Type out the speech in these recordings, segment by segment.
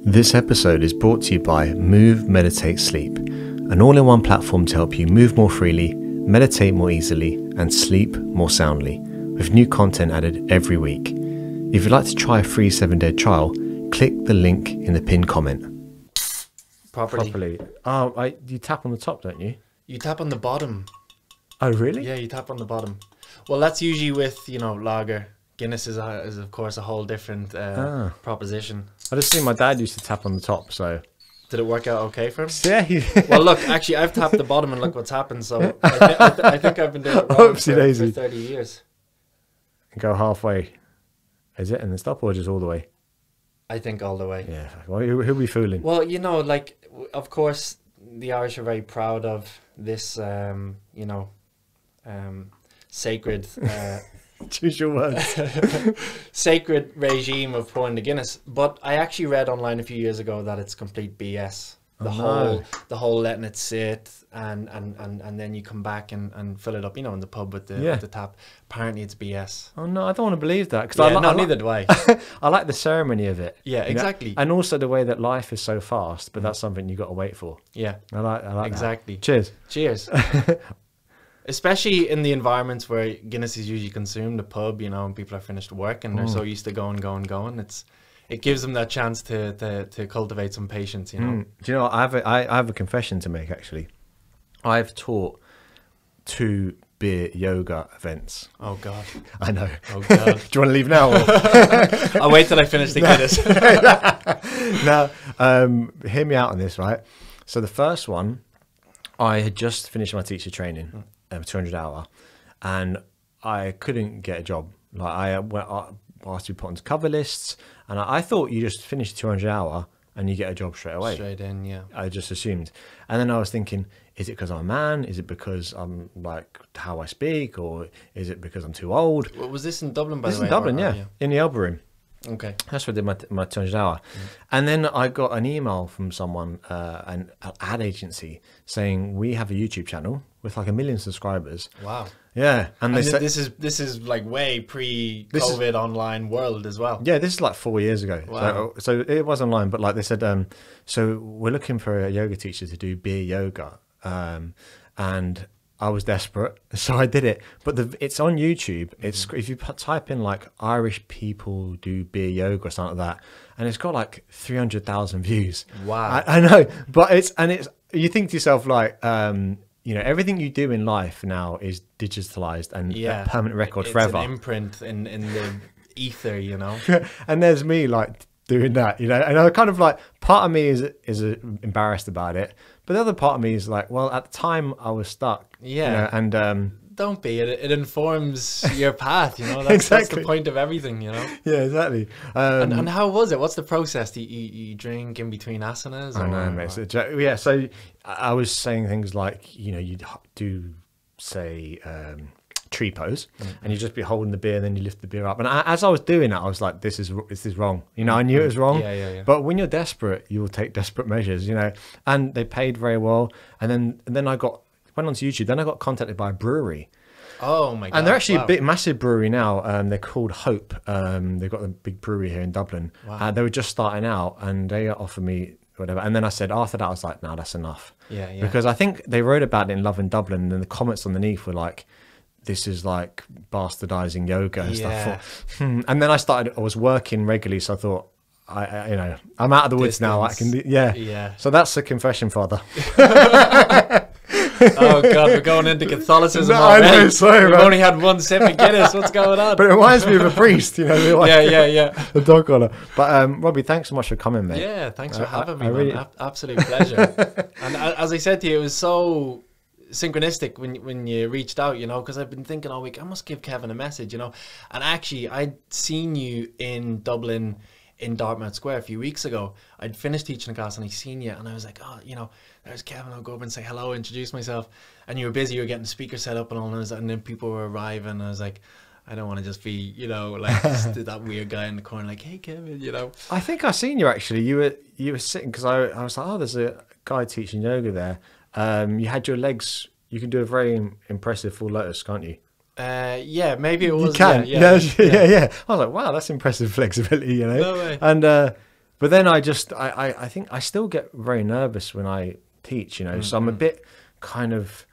This episode is brought to you by Move, Meditate, Sleep, an all-in-one platform to help you move more freely, meditate more easily, and sleep more soundly, with new content added every week. If you'd like to try a free 7-day trial, click the link in the pinned comment. Properly. Oh, you tap on the top, don't you? You tap on the bottom. Oh, really? Yeah, you tap on the bottom. Well, that's usually with, lager. Guinness is of course a whole different proposition. I just see my dad used to tap on the top, so... Did it work out okay for him? Yeah. Well, look, actually, I've tapped the bottom and look what's happened, so I think I've been doing it wrong for 30 years. Go halfway. Is it? And then stop, or just all the way? I think all the way. Yeah. Well, who are we fooling? Well, of course, the Irish are very proud of this, sacred... Choose your words. sacred regime of pouring the Guinness, but I actually read online a few years ago that it's complete BS. The whole letting it sit and then you come back and fill it up, in the pub with the tap. Apparently it's BS. Oh no, I don't want to believe that, because neither do I. I like the ceremony of it. Yeah, exactly. And also the way that life is so fast, but that's something you got to wait for. Yeah, I like exactly. That. Cheers. Especially in the environments where Guinness is usually consumed, the pub, and people are finished work and they're so used to going. It gives them that chance to cultivate some patience, Do you know what? I have a confession to make, actually. I've taught 2 beer yoga events. Oh, God. I know. Oh, God. Do you want to leave now? I'll wait till I finish the Guinness. Now, hear me out on this, right? So the first one, I had just finished my teacher training. 200 hour, and I couldn't get a job. Like I asked to be put onto cover lists, and I thought you just finish 200 hour and you get a job straight away. Straight in, yeah. I just assumed, and then I was thinking, is it because I'm a man? Is it because I'm like how I speak, or is it because I'm too old? Well, was this in Dublin? By this the way, in Dublin, yeah, in the Elbow Room. Okay, that's where I did my 200 hour, and then I got an email from someone, an ad agency, saying we have a YouTube channel with like 1 million subscribers. Wow. Yeah, and they said this is like way pre-COVID online world as well. Yeah, this is like 4 years ago. Wow. So it was online, but like they said, so we're looking for a yoga teacher to do beer yoga, and I was desperate, so I did it. But it's on YouTube. It's if you type in like Irish people do beer yoga or something like that, and it's got like 300,000 views. Wow. I know, but it's you think to yourself like, everything you do in life now is digitalized and a permanent record forever. It's an imprint in the ether, And there's me like doing that, and I kind of like, part of me is embarrassed about it, but the other part of me is like, well, at the time I was stuck. Yeah. And don't be. It informs your path, That's, exactly. That's the point of everything, Yeah, exactly. And how was it? What's the process? Do you drink in between asanas? I know, mate. Yeah, so I was saying things like, you do say tree pose, and you just be holding the beer, and then you lift the beer up. And as I was doing that, I was like, this is wrong. I knew it was wrong. Yeah. But when you're desperate, you will take desperate measures, And they paid very well. And then I went onto YouTube. Then I got contacted by a brewery. Oh my God! And they're actually a massive brewery now. They're called Hope. They've got a big brewery here in Dublin. Wow. They were just starting out, and they offered me whatever. And then I said, after that, I was like, no, that's enough. Yeah. Because I think they wrote about it in Love in Dublin, and then the comments underneath were like, this is like bastardizing yoga and stuff. And then I was working regularly, so I thought, I'm out of the woods now. I can, yeah. So that's the confession, Father. Oh God, we're going into Catholicism. No, I know, sorry, We've only had one sip of Guinness. What's going on? But it reminds me of a priest, Yeah. The dog collar. But Robbie, thanks so much for coming, mate. Yeah, thanks for having me, man. Absolute pleasure. And as I said to you, it was so synchronistic when you reached out, because I've been thinking all week, I must give Kevin a message, And actually, I'd seen you in Dublin in Dartmouth Square a few weeks ago. I'd finished teaching a class and I seen you, and I was like, oh, there's Kevin, I'll go over and say hello, introduce myself. And you were busy, you were getting the speaker set up and all, and then people were arriving, and I was like, I don't want to just be, just that weird guy in the corner, like, hey, Kevin, I think I seen you, actually. You were sitting, because I was like, oh, there's a guy teaching yoga there. You had your legs, you can do a very impressive full lotus, can't you? Yeah, maybe it was. You can. Yeah. I was like, wow, that's impressive flexibility, No way. And But then I think I still get very nervous when I teach, you know. So I'm a bit kind of,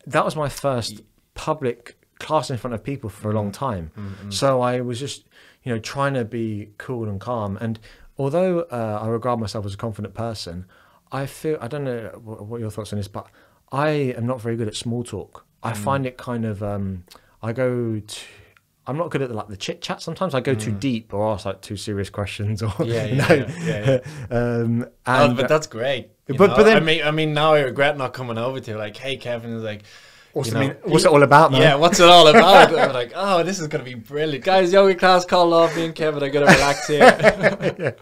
that was my first public class in front of people for a long time. So I was just, you know, trying to be cool and calm. And although I regard myself as a confident person, I don't know what your thoughts on this, but I am not very good at small talk. I find it kind of, I'm not good at the chit chat. Sometimes I go too deep or ask like too serious questions. Or Yeah. But that's great. But then, I mean, now I regret not coming over to you. Like, hey, Kevin is like, what's it all about, man? Yeah, what's it all about? I'm like, oh, this is gonna be brilliant, guys. Yoga class called Love. Me and Kevin are gonna relax here.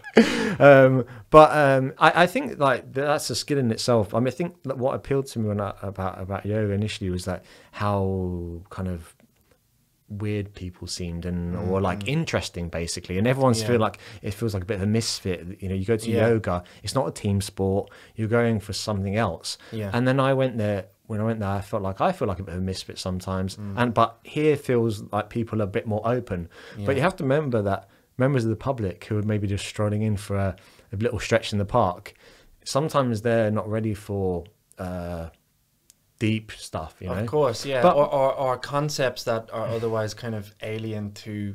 I think like that's a skill in itself. I mean, I think that what appealed to me about yoga initially was like how kind of weird people seemed or like interesting basically, and everyone's feel like it feels like a bit of a misfit. You know, you go to yoga, it's not a team sport, you're going for something else. And then when I went there, I feel like a bit of a misfit sometimes, but here feels like people are a bit more open. But you have to remember that members of the public who are maybe just strolling in for a little stretch in the park, sometimes they're not ready for deep stuff, you know. Of course, yeah. But, or concepts that are otherwise kind of alien to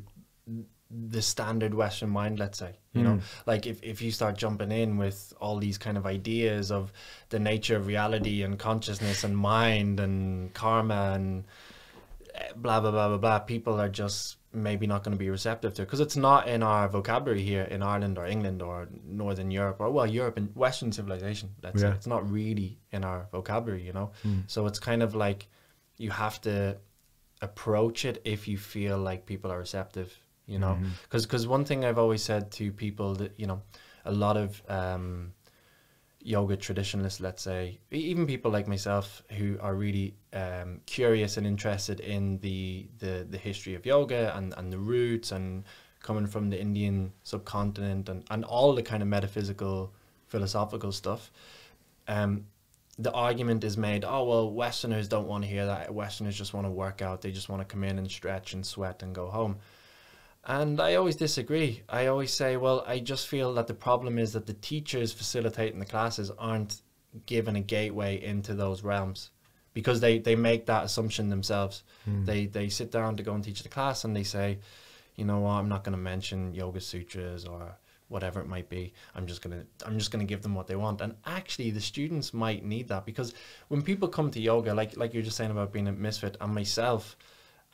the standard Western mind, let's say. You know, like if you start jumping in with all these kind of ideas of the nature of reality and consciousness and mind and karma and blah blah blah blah blah, people are just maybe not going to be receptive to it because it's not in our vocabulary here in Ireland or England or Northern Europe or Europe and Western civilization, let's say. It's not really in our vocabulary, you know. So it's kind of like you have to approach it if you feel like people are receptive, you know, because one thing I've always said to people that, you know, a lot of yoga traditionalists, let's say, even people like myself who are really curious and interested in the history of yoga and the roots and coming from the Indian subcontinent and all the kind of metaphysical, philosophical stuff. The argument is made, oh, well, Westerners don't want to hear that. Westerners just want to work out. They just want to come in and stretch and sweat and go home. And I always disagree. I always say, well, I just feel that the problem is that the teachers facilitating the classes aren't given a gateway into those realms because they make that assumption themselves. They sit down to go and teach the class and they say, you know what, I'm not going to mention yoga sutras or whatever it might be. I'm just going to give them what they want. And actually the students might need that because when people come to yoga, like you're just saying about being a misfit, and myself,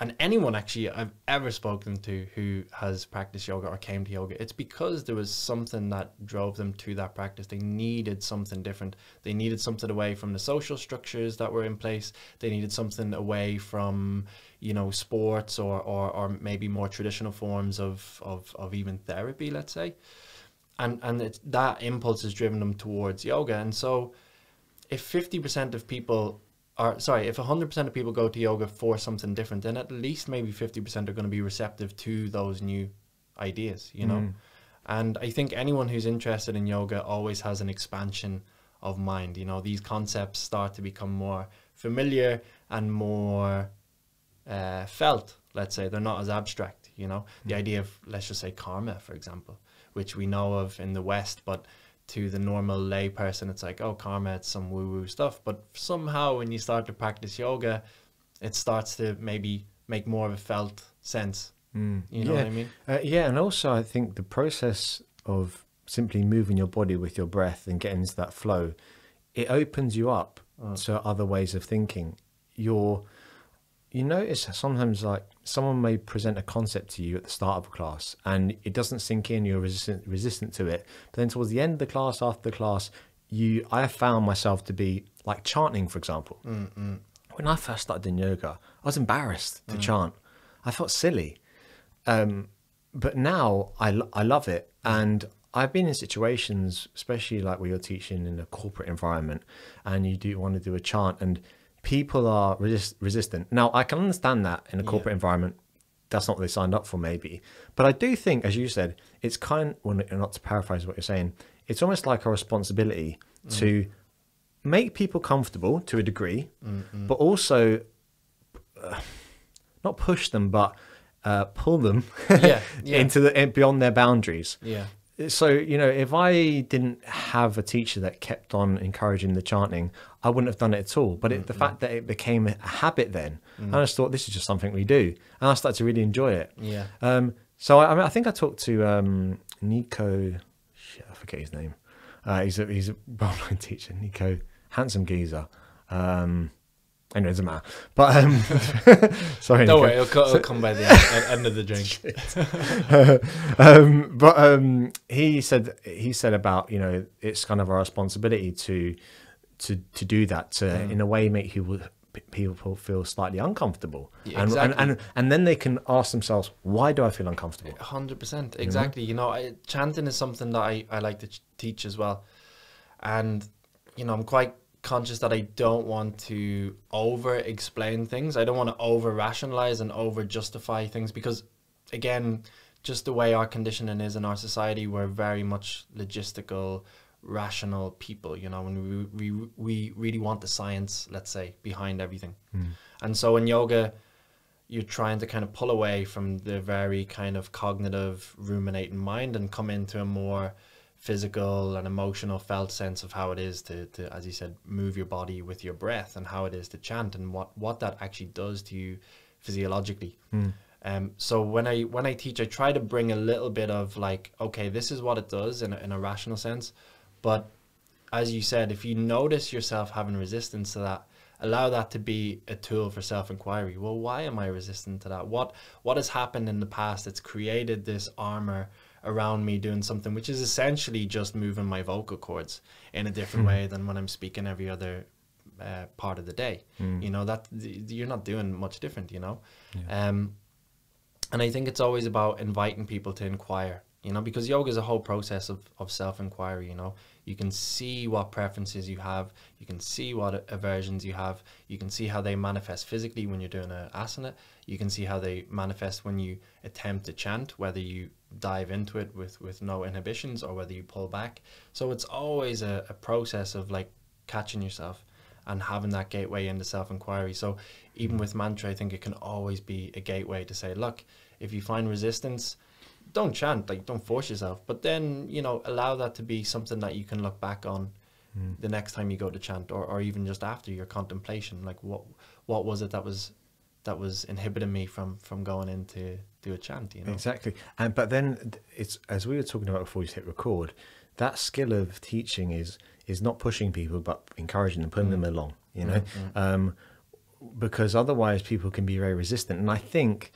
and anyone actually I've ever spoken to who has practiced yoga or came to yoga, it's because there was something that drove them to that practice. They needed something different. They needed something away from the social structures that were in place. They needed something away from, you know, sports or maybe more traditional forms of even therapy, let's say. And it's, that impulse has driven them towards yoga. And so if 50% of people if 100% of people go to yoga for something different, then at least maybe 50% are going to be receptive to those new ideas, you know. And I think anyone who's interested in yoga always has an expansion of mind, you know. These concepts start to become more familiar and more felt, let's say. They're not as abstract, you know. The idea of, let's just say, karma, for example, which we know of in the West, but to the normal lay person, it's like, oh, karma, it's some woo-woo stuff. But somehow when you start to practice yoga, it starts to maybe make more of a felt sense. You know what I mean? And also I think the process of simply moving your body with your breath and getting into that flow, it opens you up to other ways of thinking. You notice sometimes like someone may present a concept to you at the start of a class and it doesn't sink in, you're resistant to it. But then towards the end of the class, after the class, I found myself to be like chanting, for example. When I first started doing yoga, I was embarrassed to chant. I felt silly. But now I love it. And I've been in situations, especially like where you're teaching in a corporate environment and you do want to do a chant and people are resistant. Now, I can understand that in a corporate environment. That's not what they signed up for, maybe. But I do think, as you said, it's not to paraphrase what you're saying, it's almost like a responsibility to make people comfortable to a degree, but also not push them, but pull them into beyond their boundaries. So, you know, if I didn't have a teacher that kept on encouraging the chanting, I wouldn't have done it at all. But the fact that it became a habit then, I just thought this is just something we do. And I started to really enjoy it. Yeah. So I mean, I think I talked to Nico, shit, I forget his name. He's a well-known teacher, Nico, handsome geezer. Anyway, it doesn't matter. But sorry, Don't Nico. worry, it'll come by the end of the drink. He said about, you know, it's kind of our responsibility to do that, to in a way make people feel slightly uncomfortable. Yeah, exactly. And then they can ask themselves, why do I feel uncomfortable? 100%, exactly. You know, chanting is something that I like to teach as well. And, you know, I'm quite conscious that I don't want to over explain things. I don't want to over rationalize and over justify things, because again, just the way our conditioning is in our society, we're very much logistical, rational people, you know, and we really want the science, let's say, behind everything. And so in yoga, you're trying to kind of pull away from the very kind of cognitive ruminating mind and come into a more physical and emotional felt sense of how it is to, as you said, move your body with your breath, and how it is to chant, and what that actually does to you physiologically. So when I teach, I try to bring a little bit of like, okay, this is what it does in a rational sense, but as you said, if you notice yourself having resistance to that, allow that to be a tool for self-inquiry. Well, why am I resistant to that? What has happened in the past that's created this armor around me doing something which is essentially just moving my vocal cords in a different way than when I'm speaking every other part of the day? You know, that you're not doing much different, you know. And I think it's always about inviting people to inquire, you know, because yoga is a whole process of self-inquiry. You know, you can see what preferences you have, you can see what aversions you have, you can see how they manifest physically when you're doing an asana, you can see how they manifest when you attempt to chant, whether you dive into it with no inhibitions or whether you pull back. So it's always a process of like catching yourself and having that gateway into self-inquiry. So even with mantra, I think it can always be a gateway to say, look, if you find resistance, don't chant, like don't force yourself, but then, you know, allow that to be something that you can look back on the next time you go to chant, or even just after your contemplation, like what was it that was inhibiting me from going into do a chant, you know? Exactly. And but then it's, as we were talking about before you hit record, that skill of teaching is not pushing people but encouraging them, pulling them along, you know. Because otherwise people can be very resistant. And I think,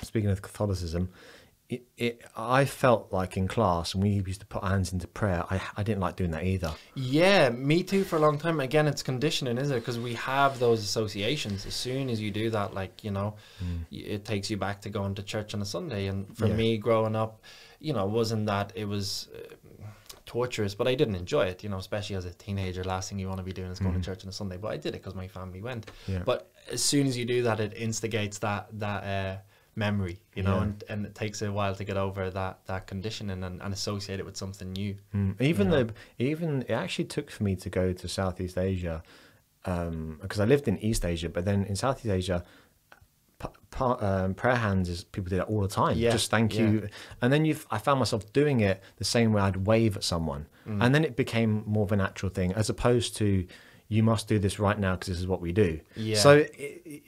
speaking of Catholicism, I felt like in class when we used to put our hands into prayer, I didn't like doing that either. Yeah, me too for a long time. Again, it's conditioning, isn't it? Because we have those associations. As soon as you do that, like, you know, it takes you back to going to church on a Sunday. And for me growing up, you know, wasn't that it was torturous, but I didn't enjoy it, you know, especially as a teenager. Last thing you want to be doing is going to church on a Sunday, but I did it because my family went. But as soon as you do that, it instigates that memory, you know, and it takes a while to get over that conditioning and associate it with something new. Even it actually took for me to go to Southeast Asia, because I lived in East Asia, but then in Southeast Asia, prayer hands is, people do that all the time. Just thank you. And then I found myself doing it the same way I'd wave at someone, and then it became more of a natural thing, as opposed to, you must do this right now because this is what we do. So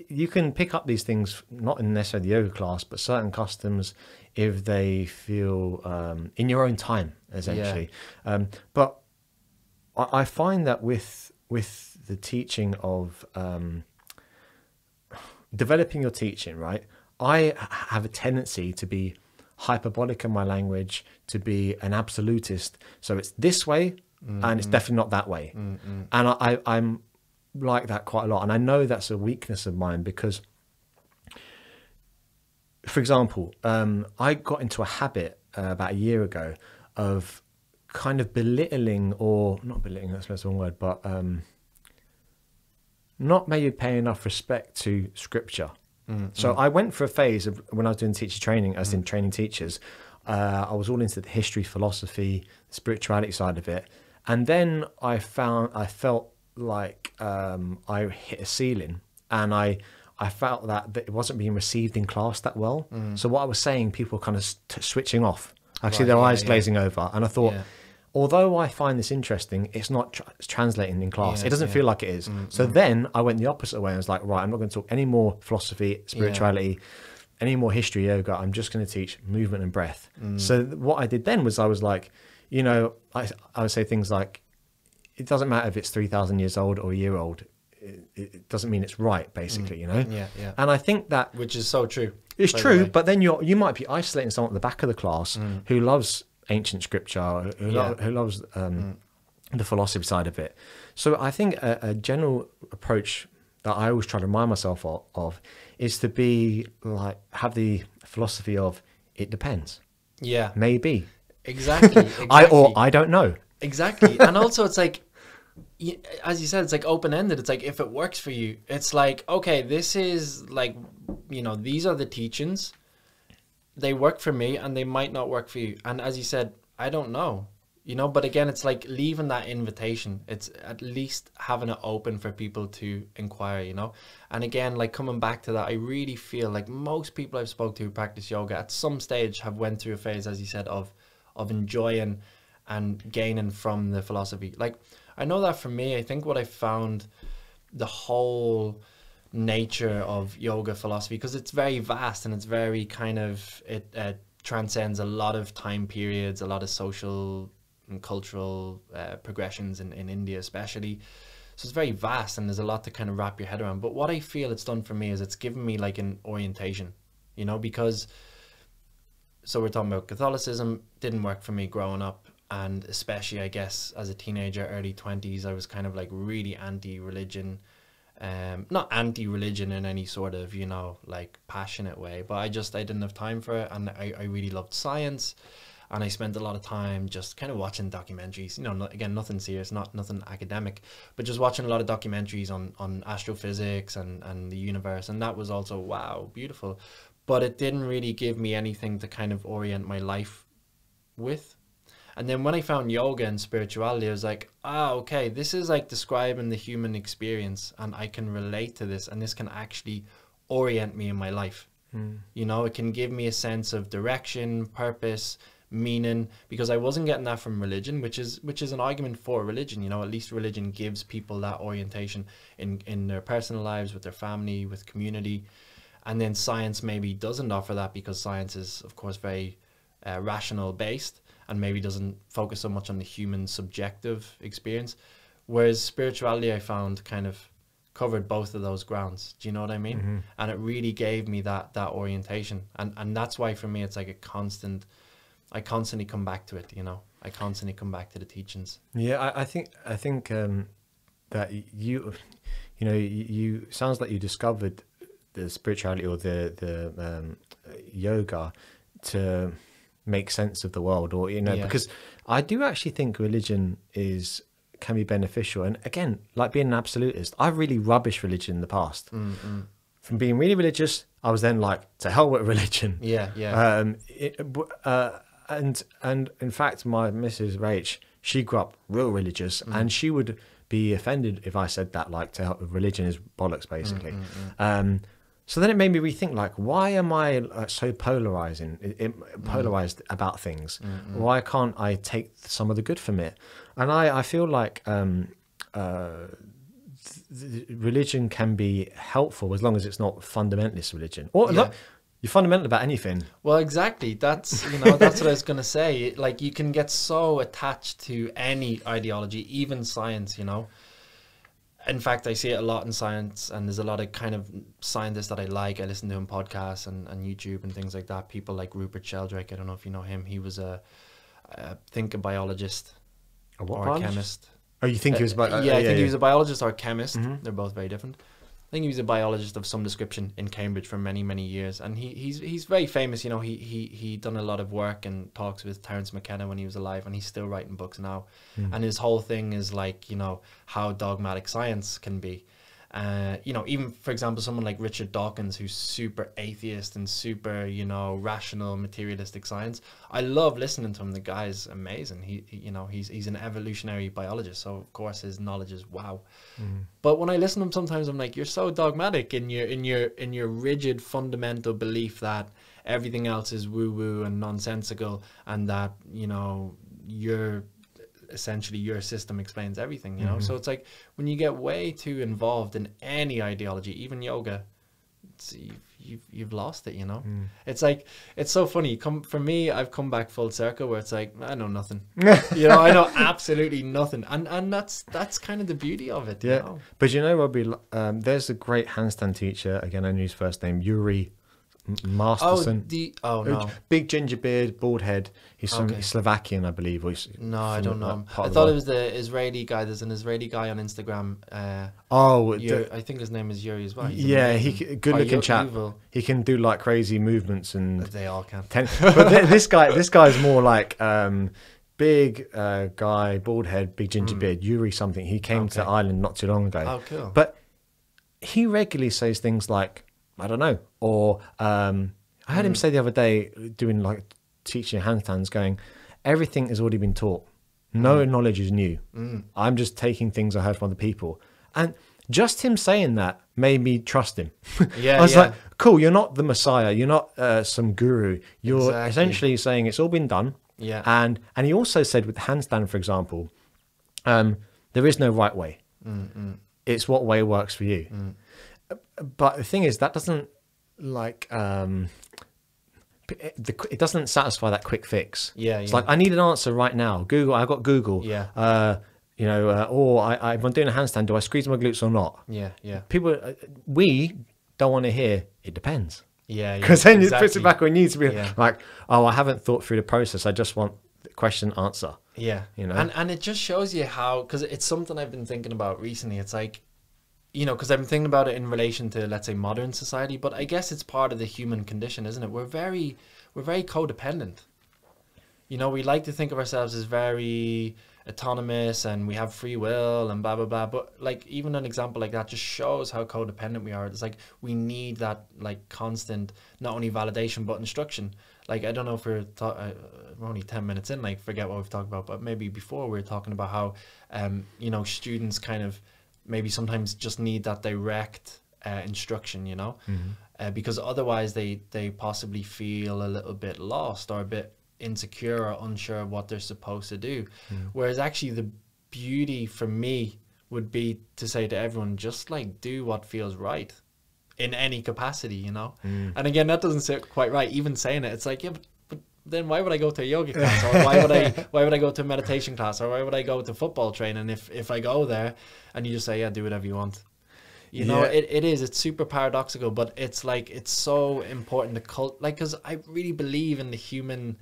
you can pick up these things, not in necessarily the yoga class, but certain customs, if they feel in your own time, essentially. But I find that with the teaching of developing your teaching, right, I have a tendency to be hyperbolic in my language, to be an absolutist. So it's this way, and it's definitely not that way. And I'm like that quite a lot. And I know that's a weakness of mine because, for example, I got into a habit about a year ago of kind of belittling, or not belittling, that's the wrong word, but not maybe paying enough respect to scripture. So I went for a phase of, when I was doing teacher training, as in training teachers, I was all into the history, philosophy, the spirituality side of it. And then I felt like I hit a ceiling, and I felt that it wasn't being received in class that well. So what I was saying, people were kind of switching off. I see their eyes glazing over. And I thought, although I find this interesting, it's not translating in class. It doesn't feel like it is. So then I went the opposite way. I was like, right, I'm not going to talk any more philosophy, spirituality, any more history, yoga. I'm just going to teach movement and breath. So what I did then was I was like, you know, I would say things like, it doesn't matter if it's 3,000 years old or a year old. It doesn't mean it's right, basically, you know? Yeah, yeah. And I think that... Which is so true. It's true, but then you might be isolating someone at the back of the class who loves ancient scripture, who loves the philosophy side of it. So I think a general approach that I always try to remind myself of is to be like, have the philosophy of, it depends. Yeah. Maybe. Exactly. I don't know. Exactly. And also it's like, as you said, it's like open-ended. It's like, if it works for you, it's like, okay, this is like, you know, these are the teachings. They work for me and they might not work for you. And as you said, I don't know, you know, but again, it's like leaving that invitation. It's at least having it open for people to inquire, you know? And again, like coming back to that, I really feel like most people I've spoke to who practice yoga at some stage have went through a phase, as you said, of enjoying and gaining from the philosophy. Like, I know that for me, I think what I found, the whole nature of yoga philosophy, because it's very vast and it's very kind of, it transcends a lot of time periods, a lot of social and cultural progressions in India especially. So it's very vast and there's a lot to kind of wrap your head around. But what I feel it's done for me is it's given me like an orientation, you know, because, so we're talking about Catholicism, didn't work for me growing up. And especially, I guess, as a teenager, early 20s, I was kind of like really anti-religion. Not anti-religion in any sort of, you know, like passionate way, but I didn't have time for it. And I really loved science. And I spent a lot of time just kind of watching documentaries, you know, again, nothing serious, nothing academic, but just watching a lot of documentaries on astrophysics and the universe. And that was also, wow, beautiful. But it didn't really give me anything to kind of orient my life with. And then when I found yoga and spirituality, I was like, okay, this is like describing the human experience and I can relate to this and this can actually orient me in my life. You know, it can give me a sense of direction, purpose, meaning, because I wasn't getting that from religion, which is an argument for religion. You know, at least religion gives people that orientation in their personal lives, with their family, with community. And then science maybe doesn't offer that because science is, of course, very rational based. And maybe doesn't focus so much on the human subjective experience. Whereas spirituality, I found, kind of covered both of those grounds. Do you know what I mean? And it really gave me that orientation. And that's why for me, it's like I constantly come back to it, you know? I constantly come back to the teachings. Yeah, I think that you sounds like you discovered the spirituality or the yoga to make sense of the world, or, you know, because I do actually think religion can be beneficial. And again, like being an absolutist, I really rubbish religion in the past. From being really religious, I was then like, to hell with religion. And in fact, my Mrs. Rach, she grew up real religious, and she would be offended if I said that, like, to hell with religion is bollocks, basically. So then it made me rethink, like, why am I so polarized about things? Why can't I take some of the good from it? And I feel like religion can be helpful as long as it's not fundamentalist religion. Or look, you're fundamental about anything. Well, exactly. That's, you know, that's what I was going to say. Like, you can get so attached to any ideology, even science, you know. In fact, I see it a lot in science, and there's a lot of kind of scientists that I like. I listen to him podcasts and YouTube and things like that. People like Rupert Sheldrick. I don't know if you know him. He was a biologist or a chemist. Oh, you think he was? I think he was a biologist or a chemist. They're both very different. I think he was a biologist of some description in Cambridge for many, many years, and he's very famous. You know, he done a lot of work and talks with Terence McKenna when he was alive, and he's still writing books now. And his whole thing is like, you know, how dogmatic science can be. You know, even for example, someone like Richard Dawkins, who's super atheist and super, you know, rational, materialistic science. I love listening to him. The guy's amazing. He you know, he's an evolutionary biologist, so of course his knowledge is wow. But when I listen to him, sometimes I'm like, you're so dogmatic in your rigid fundamental belief that everything else is woo woo and nonsensical, and that, you know, essentially your system explains everything, you know. So it's like when you get way too involved in any ideology, even yoga, you've lost it, you know. It's like, it's so funny. For me, I've come back full circle where it's like, I know nothing. You know, I know absolutely nothing, and that's kind of the beauty of it. You know? But you know, Robbie, there's a great handstand teacher, again I knew his first name, Yuri Masterson. No, big ginger beard, bald head. He's Slovakian, I believe. Or no, I don't know. I thought it was the Israeli guy. There's an Israeli guy on Instagram. I think his name is Yuri as well. He's good looking chap. He can do like crazy movements, and they all can. But this guy's more like big guy, bald head, big ginger beard. Yuri something. He came to Ireland not too long ago. Oh, cool. But he regularly says things like, I don't know. Or I heard him say the other day, doing like teaching handstands, going, everything has already been taught. No knowledge is new. I'm just taking things I heard from other people. And just him saying that made me trust him. I was like, cool, you're not the Messiah. You're not some guru. You're essentially saying it's all been done. Yeah. And he also said with handstand, for example, there is no right way. It's what way works for you. But the thing is, that doesn't like it doesn't satisfy that quick fix. It's like, I need an answer right now. Google, I've got Google. You know, or if I'm doing a handstand, do I squeeze my glutes or not? People, we don't want to hear it depends. Because then it puts it back on you to be like, oh, I haven't thought through the process. I just want the question answer. You know, and it just shows you how, because it's something I've been thinking about recently. It's like, you know, because I've been thinking about it in relation to, let's say, modern society, but I guess it's part of the human condition, isn't it? We're very codependent. You know, we like to think of ourselves as very autonomous and we have free will and blah, blah, blah. But like, even an example like that just shows how codependent we are. It's like, we need that like constant, not only validation, but instruction. Like, I don't know if we're only 10 minutes in, like, forget what we've talked about, but maybe before we were talking about how, you know, students kind of maybe sometimes just need that direct instruction, you know, because otherwise they possibly feel a little bit lost or a bit insecure or unsure of what they're supposed to do. Whereas actually the beauty for me would be to say to everyone, just like do what feels right in any capacity, you know. And again, that doesn't sit quite right. Even saying it, it's like, yeah, but then why would I go to a yoga class, or why would I go to a meditation class, or why would I go to football training if I go there and you just say, yeah, do whatever you want. You know, it's super paradoxical, but it's like, it's so important to because I really believe in the human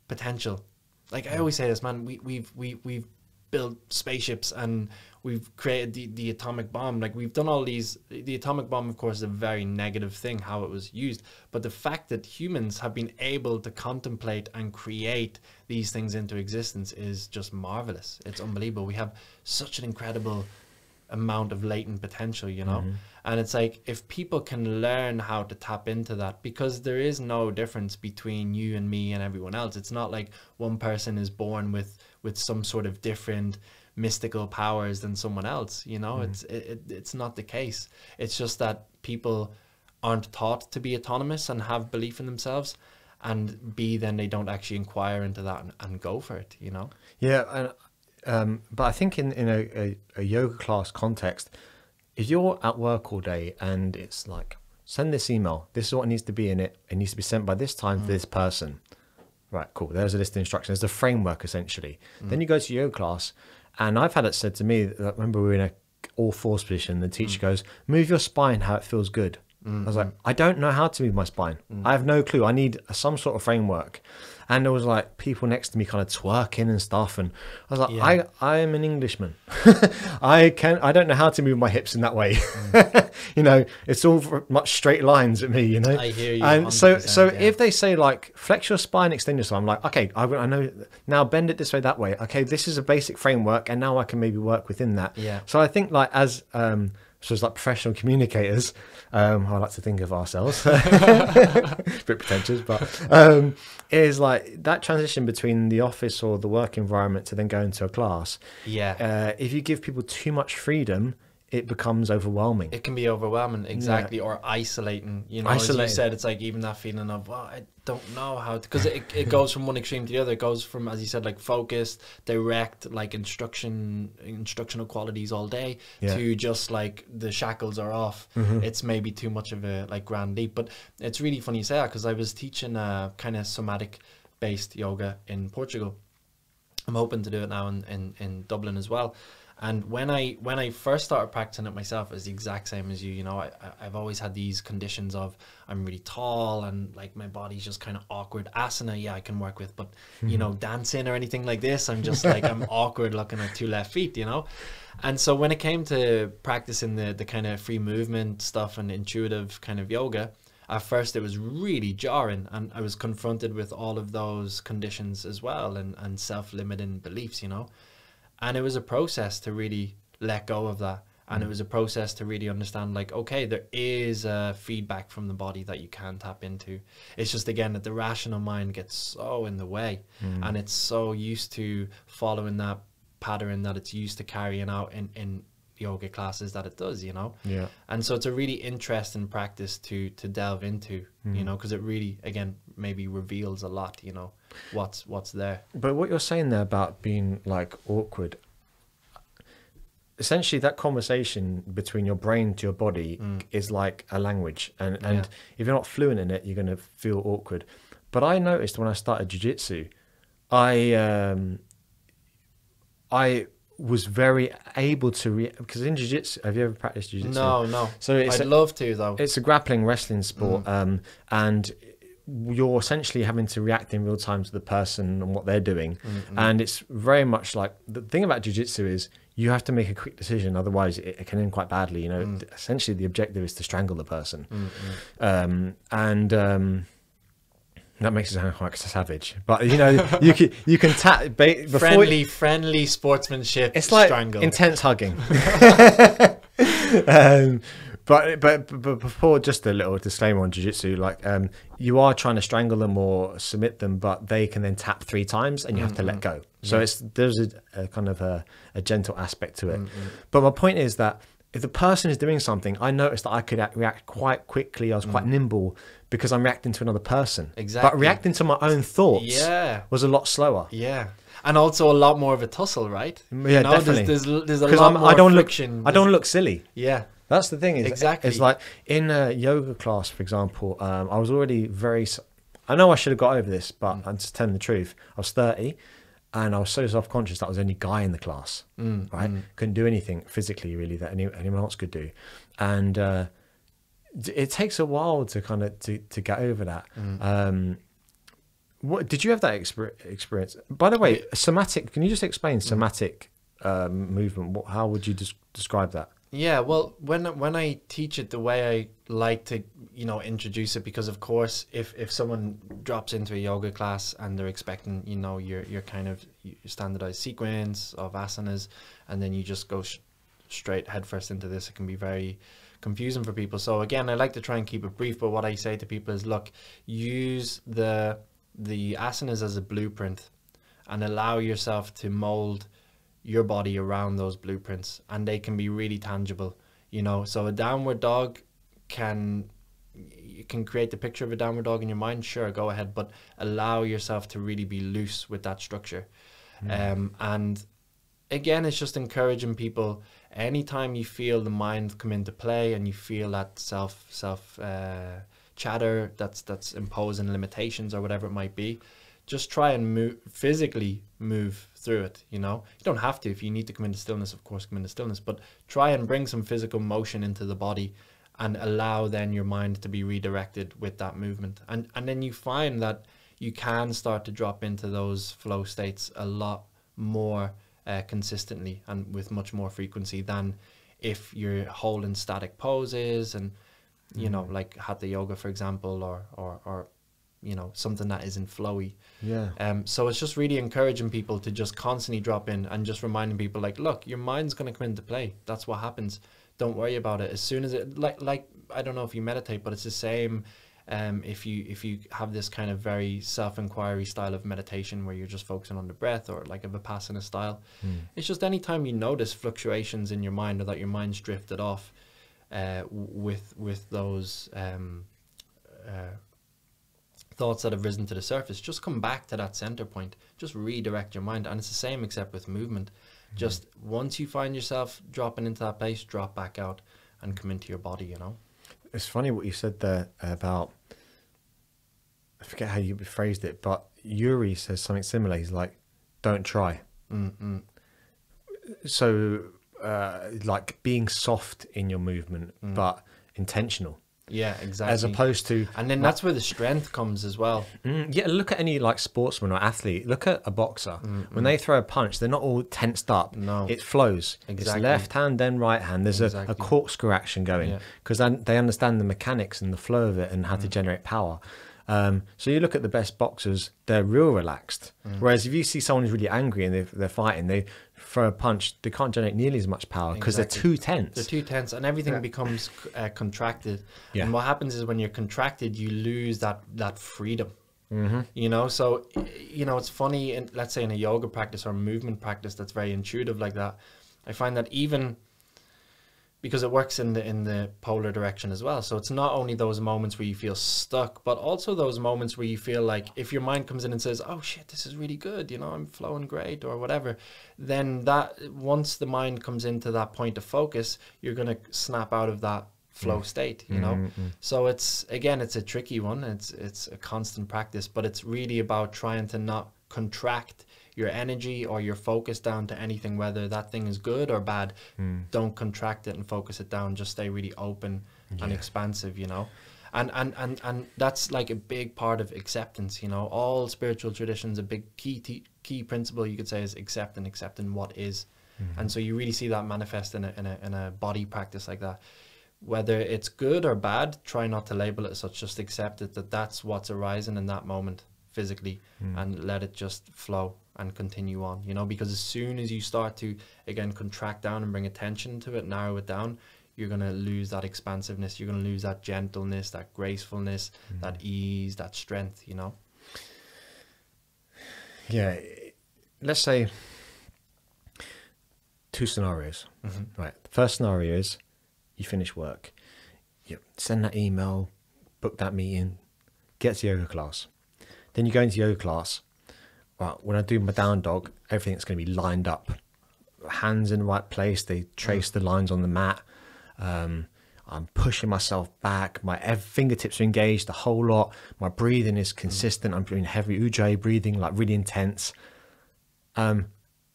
potential. Like I always say this, man, we've built spaceships and we've created the atomic bomb. Like we've done all these. The atomic bomb, of course, is a very negative thing, how it was used. But the fact that humans have been able to contemplate and create these things into existence is just marvelous. It's unbelievable. We have such an incredible amount of latent potential, you know. And it's like, if people can learn how to tap into that, because there is no difference between you and me and everyone else. It's not like one person is born with some sort of different mystical powers than someone else, you know. It's not the case. It's just that people aren't taught to be autonomous and have belief in themselves, and then they don't actually inquire into that and go for it, you know. But I think in a yoga class context, if you're at work all day and it's like, send this email, this is what needs to be in it, it needs to be sent by this time to this person. Right, cool. There's a list of instructions. There's a framework, essentially. Then you go to yoga class, and I've had it said to me, that remember we were in a all fours position, the teacher goes, move your spine how it feels good. I was like, I don't know how to move my spine. I have no clue. I need some sort of framework. And there was like people next to me kind of twerking and stuff, and I was like, I am an Englishman. I don't know how to move my hips in that way. You know, it's all much straight lines at me, you know. I hear you. And so if they say like flex your spine, extend your spine, I'm like, okay, I know now, bend it this way, that way. Okay, this is a basic framework, and now I can maybe work within that. So I think like as like professional communicators, I like to think of ourselves, a bit pretentious, but is like that transition between the office or the work environment to then go into a class. If you give people too much freedom, it becomes overwhelming. It can be overwhelming, exactly, or isolating. You know, as you said, it's like even that feeling of, well, I don't know how to, because it goes from one extreme to the other. It goes from, as you said, like focused, direct, like instructional qualities all day, to just like the shackles are off. It's maybe too much of a like grand leap. But it's really funny you say that, because I was teaching kind of somatic based yoga in Portugal. I'm hoping to do it now in Dublin as well. And when I first started practicing it myself, it was the exact same as you. You know, I've always had these conditions of, I'm really tall and like my body's just kind of awkward. Asana, yeah, I can work with, but you know, dancing or anything like this, I'm just like, I'm awkward looking at 2 left feet, you know. And so when it came to practicing the kind of free movement stuff and intuitive kind of yoga, at first it was really jarring, and I was confronted with all of those conditions as well, and self-limiting beliefs, you know. And it was a process to really let go of that. And it was a process to really understand, like, okay, there is feedback from the body that you can tap into. It's just, again, that the rational mind gets so in the way, and it's so used to following that pattern that it's used to carrying out in yoga classes that it does, you know. Yeah. And so it's a really interesting practice to delve into, you know, because it really, again, maybe reveals a lot, you know, what's there. But what you're saying there about being like awkward, essentially that conversation between your brain to your body is like a language, and if you're not fluent in it, you're going to feel awkward. But I noticed when I started jiu-jitsu, I was very able to because in jiu-jitsu, have you ever practiced jiu-jitsu? No. So I'd love to, though. It's a grappling wrestling sport, and you're essentially having to react in real time to the person and what they're doing. And it's very much like, the thing about jiu-jitsu is you have to make a quick decision, otherwise it can end quite badly, you know. Essentially the objective is to strangle the person. That makes it sound quite savage, but you know, you can tap before friendly sportsmanship. It's like strangle. Intense hugging. But before, just a little disclaimer on jiu-jitsu, like you are trying to strangle them or submit them, but they can then tap 3 times and you have to let go. So there's a kind of a gentle aspect to it. But my point is that if the person is doing something, I noticed that I could react quite quickly. I was quite nimble because I'm reacting to another person. Exactly. But reacting to my own thoughts was a lot slower. Yeah. And also a lot more of a tussle, right? Yeah, you know, definitely. There's a lot more friction. I don't look silly. Yeah. That's the thing. Exactly. It's like in a yoga class, for example, I was already I know I should have got over this, but I'm just telling the truth. I was 30 and I was so self-conscious that I was the only guy in the class, right? Couldn't do anything physically really that anyone else could do. And it takes a while to kind of to get over that. What did you have that experience? By the way, somatic, can you just explain somatic movement? How would you describe that? Yeah, well, when I teach it, the way I like to, you know, introduce it, because of course, if someone drops into a yoga class and they're expecting, you know, your kind of standardized sequence of asanas, and then you just go straight headfirst into this, it can be very confusing for people. So again, I like to try and keep it brief, but what I say to people is, look, use the asanas as a blueprint and allow yourself to mold your body around those blueprints, and they can be really tangible, you know. So a downward dog you can create the picture of a downward dog in your mind, sure, go ahead, but allow yourself to really be loose with that structure. And again, it's just encouraging people, anytime you feel the mind come into play and you feel that self chatter that's imposing limitations or whatever it might be, just try and physically move through it, you know. You don't have to. If you need to come into stillness, of course, come into stillness, but try and bring some physical motion into the body and allow then your mind to be redirected with that movement. And then you find that you can start to drop into those flow states a lot more consistently and with much more frequency than if you're holding static poses and, you know, like Hatha yoga, for example, or you know, something that isn't flowy. So it's just really encouraging people to just constantly drop in and just reminding people, like, look, your mind's going to come into play. That's what happens. Don't worry about it. As soon as it, like I don't know if you meditate, but it's the same if you have this kind of very self-inquiry style of meditation where you're just focusing on the breath, or like a Vipassana style. It's just anytime you notice fluctuations in your mind, or that your mind's drifted off with those thoughts that have risen to the surface, just come back to that center point, just redirect your mind. And it's the same except with movement. Just once you find yourself dropping into that place, drop back out and come into your body, you know. It's funny what you said there about, I forget how you phrased it, but Yuri says something similar. He's like, don't try. So like being soft in your movement, but intentional. Yeah, exactly. As opposed to... And then that's where the strength comes as well. Yeah, look at any like sportsman or athlete. Look at a boxer. When they throw a punch, they're not all tensed up. No. It flows. Exactly. It's left hand, then right hand. There's a corkscrew action going. Because they understand the mechanics and the flow of it and how to generate power. So you look at the best boxers, they're real relaxed. Whereas if you see someone who's really angry and they're fighting, they throw a punch, they can't generate nearly as much power because they're too tense. They're too tense, and everything becomes contracted. And what happens is when you're contracted, you lose that freedom. You know, so, you know, it's funny, let's say in a yoga practice or movement practice that's very intuitive like that, I find that even... because it works in the polar direction as well. So it's not only those moments where you feel stuck, but also those moments where you feel like if your mind comes in and says, oh shit, this is really good, you know, I'm flowing great or whatever, then that once the mind comes into that point of focus, you're going to snap out of that flow state, you know. So it's, again, it's a tricky one. It's a constant practice, but it's really about trying to not contract your energy or your focus down to anything, whether that thing is good or bad. Don't contract it and focus it down. Just stay really open and expansive, you know. And that's like a big part of acceptance, you know. All spiritual traditions, a big key principle you could say is accepting what is. And so you really see that manifest in a body practice like that. Whether it's good or bad, try not to label it as such. Just accept it, that's what's arising in that moment physically, and let it just flow and continue on, you know. Because as soon as you start to, again, contract down and bring attention to it, narrow it down, you're going to lose that expansiveness, you're going to lose that gentleness, that gracefulness, that ease, that strength, you know. Yeah, let's say two scenarios. Right, the first scenario is you finish work, you send that email, book that meeting, get to yoga class. Then you go into yoga class. Well, when I do my down dog, everything's going to be lined up. Hands in the right place. They trace the lines on the mat. I'm pushing myself back. My fingertips are engaged, the whole lot. My breathing is consistent. I'm doing heavy ujjayi breathing, like really intense. And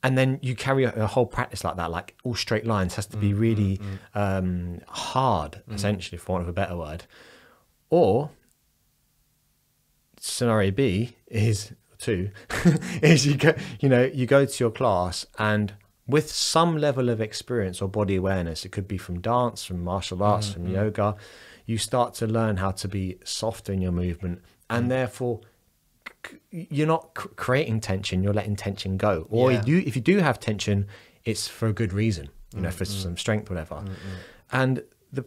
then you carry a whole practice like that, like all straight lines. Has to be really hard, essentially, for want of a better word. Or... scenario B is is you go to your class, and with some level of experience or body awareness, it could be from dance, from martial arts, from yoga, you start to learn how to be softer in your movement, and therefore you're not creating tension, you're letting tension go. Or if you do have tension, it's for a good reason, you know, for some strength, whatever. And the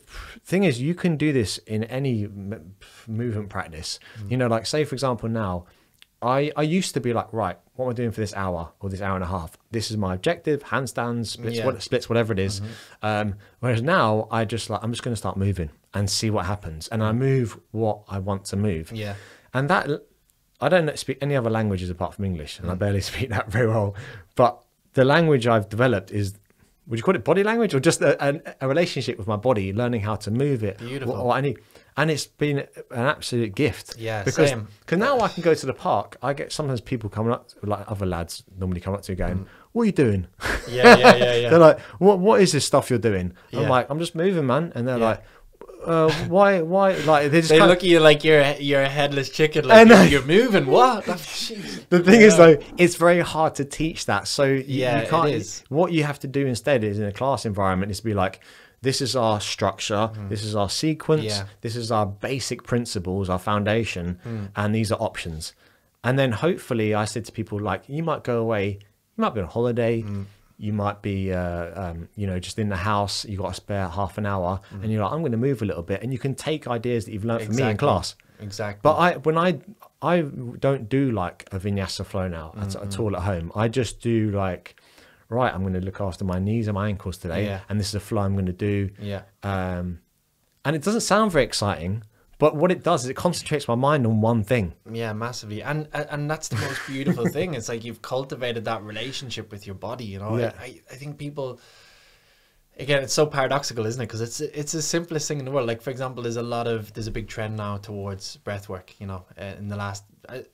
thing is, you can do this in any movement practice. You know, like say, for example, now, I used to be like, right, what am I doing for this hour or this hour and a half? This is my objective, handstands, splits, whatever it is. Whereas now, I'm just going to start moving and see what happens. And I move what I want to move. Yeah. And that, I don't speak any other languages apart from English, and I barely speak that very well. But the language I've developed is, would you call it body language, or just a relationship with my body, learning how to move it? Beautiful. What I need. And it's been an absolute gift. Yeah, because, same. Because now I can go to the park. I get sometimes people coming up, like other lads normally come up to me going, what are you doing? Yeah. They're like, what is this stuff you're doing? I'm like, I'm just moving, man. And they're like, why? Like they look at you like you're a headless chicken. Like you're moving. What? The thing is, though, it's very hard to teach that. So you can't. It is. What you have to do instead is in a class environment is to be like, this is our structure, this is our sequence, this is our basic principles, our foundation, and these are options. And then hopefully, I said to people like, you might go away, you might be on holiday. You might be, just in the house. You got to spare half an hour, and you're like, I'm going to move a little bit, and you can take ideas that you've learned from me in class. exactly. But I don't do like a vinyasa flow now at all at home. I just do like, right, I'm going to look after my knees and my ankles today, and this is a flow I'm going to do. Yeah. And it doesn't sound very exciting, but what it does is it concentrates my mind on one thing. Yeah, massively. And that's the most beautiful thing. It's like you've cultivated that relationship with your body, you know. Yeah. I think people, again, it's so paradoxical, isn't it? Because it's the simplest thing in the world. Like, for example, there's a big trend now towards breath work, you know, in the last,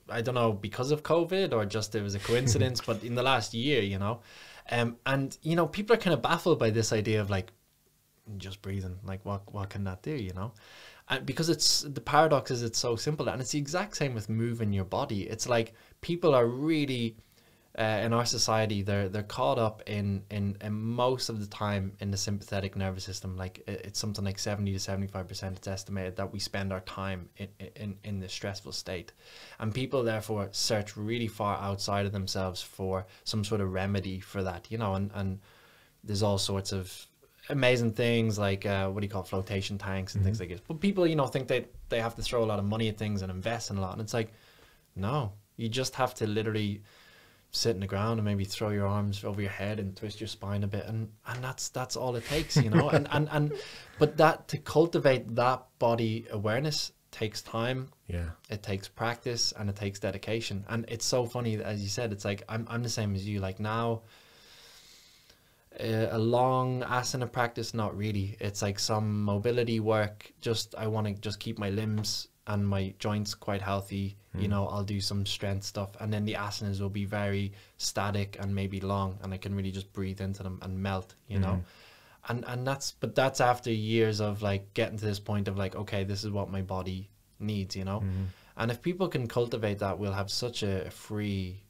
I don't know, because of COVID or just it was a coincidence, but in the last year, you know. And, you know, people are kind of baffled by this idea of like, just breathing, like what can that do, you know? And because the paradox is it's so simple, and it's the exact same with moving your body. It's like people are really in our society, they're caught up in most of the time in the sympathetic nervous system. Like it's something like 70 to 75%. It's estimated that we spend our time in this stressful state, and people therefore search really far outside of themselves for some sort of remedy for that, you know. And there's all sorts of amazing things like what do you call it, flotation tanks and things like this. But people, you know, think they have to throw a lot of money at things and invest in a lot, and it's like, no, you just have to literally sit in the ground and maybe throw your arms over your head and twist your spine a bit, and that's all it takes, you know. and but that, to cultivate that body awareness, takes time. Yeah, it takes practice, and it takes dedication. And it's so funny, as you said, it's like I'm the same as you. Like now, a long asana practice, not really. It's like some mobility work, just I want to just keep my limbs and my joints quite healthy, you know. I'll do some strength stuff, and then the asanas will be very static and maybe long, and I can really just breathe into them and melt, you know. And that's after years of like getting to this point of like, okay, this is what my body needs, you know. And if people can cultivate that, we'll have such a free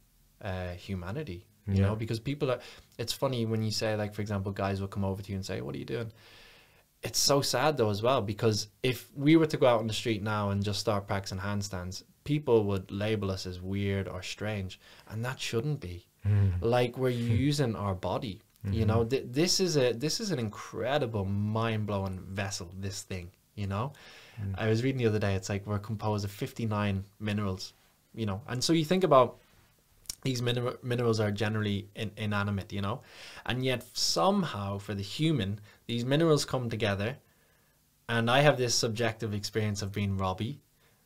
humanity, you know, because people are, it's funny when you say, like, for example, guys will come over to you and say, what are you doing? It's so sad though as well, because if we were to go out on the street now and just start practicing handstands, people would label us as weird or strange, and that shouldn't be. Like, we're using our body, you know. This is an incredible, mind-blowing vessel, this thing, you know. I was reading the other day, it's like we're composed of 59 minerals, you know. And so you think about these minerals are generally inanimate, you know, and yet somehow for the human, these minerals come together. And I have this subjective experience of being Robbie,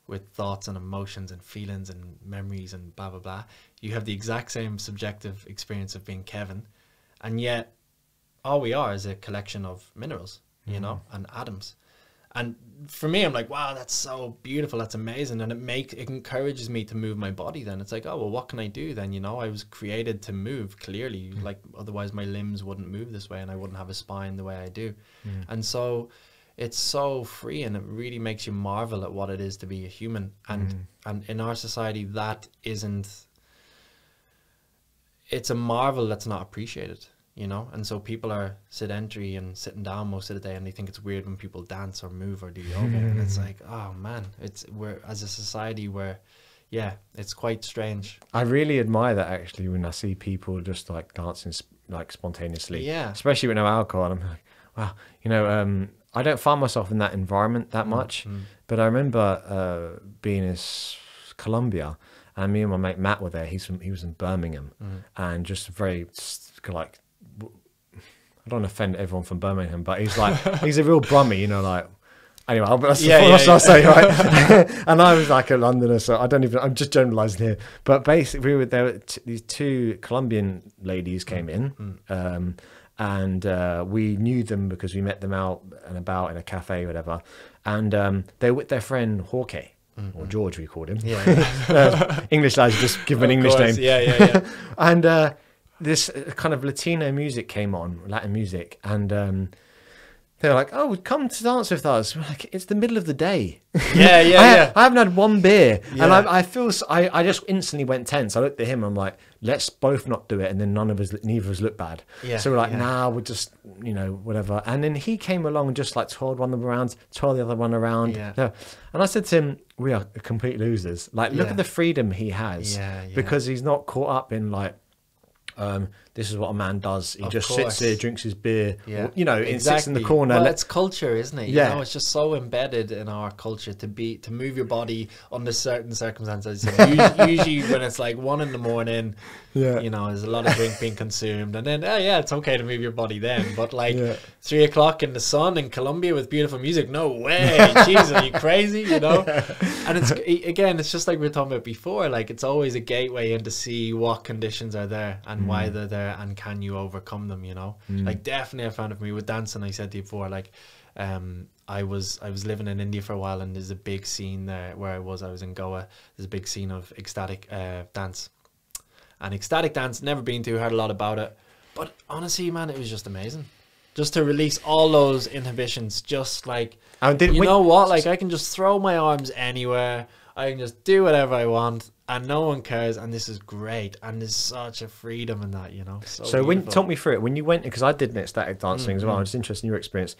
with thoughts and emotions and feelings and memories and blah, blah, blah. You have the exact same subjective experience of being Kevin. And yet all we are is a collection of minerals, you know, and atoms. And for me, I'm like, wow, that's so beautiful. That's amazing. And it encourages me to move my body then. It's like, oh, well, what can I do then? You know, I was created to move, clearly. Like, otherwise my limbs wouldn't move this way and I wouldn't have a spine the way I do. And so it's so free, and it really makes you marvel at what it is to be a human. And in our society, that isn't, it's a marvel that's not appreciated, you know. And so people are sedentary and sitting down most of the day, and they think it's weird when people dance or move or do yoga. And it's like, oh man, we're, as a society, yeah, it's quite strange. I really admire that, actually, when I see people just like dancing like spontaneously, especially with no alcohol. And I'm like, wow, you know, I don't find myself in that environment that much, but I remember being in Colombia, and me and my mate Matt were there. He was in Birmingham, and just very like, I don't offend everyone from Birmingham, but he's like, he's a real Brummie, you know, like, anyway, that's what I'll say, right? And I was like a Londoner, so I'm just generalizing here. But basically, these two Colombian ladies came in, and we knew them because we met them out and about in a cafe or whatever. And they were with their friend Jorge, or George, we called him. English lads, just give him an English name. And this kind of Latino music came on, Latin music, and they were like, "Oh, come to dance with us." We're like, it's the middle of the day. I haven't had one beer, and I feel I just instantly went tense. I looked at him, I'm like, let's both not do it, and then neither of us look bad. So we're like, nah, we'll just, you know, whatever. And then he came along and just like twirled one of them around, twirled the other one around. And I said to him, we are complete losers. Like, look at the freedom he has, because he's not caught up in like this is what a man does. He just course. sits there, drinks his beer, Yeah, or, you know, and sits in the corner. Well, it's culture, isn't it? Yeah. You know, it's just so embedded in our culture to move your body under certain circumstances. Usually when it's like 1 a.m, Yeah. you know, there's a lot of drink being consumed, and then it's okay to move your body then. But like 3 o'clock in the sun in Colombia with beautiful music, no way, Jesus, are you crazy? You know, and it's just like we were talking about before. Like it's always a gateway in to see what conditions are there and why they're there, and can you overcome them? You know, like definitely I found it for me with dancing. I said to you before, like I was living in India for a while, and there's a big scene there where I was in Goa. There's a big scene of ecstatic dance. And ecstatic dance, never been to, heard a lot about it. But honestly, man, it was just amazing. Just to release all those inhibitions, just like, you know what? Like, I can just throw my arms anywhere. I can just do whatever I want, and no one cares. And this is great. And there's such a freedom in that, you know? So when talk me through it. When you went, because I did an ecstatic dancing as well. I'm just interested in your experience.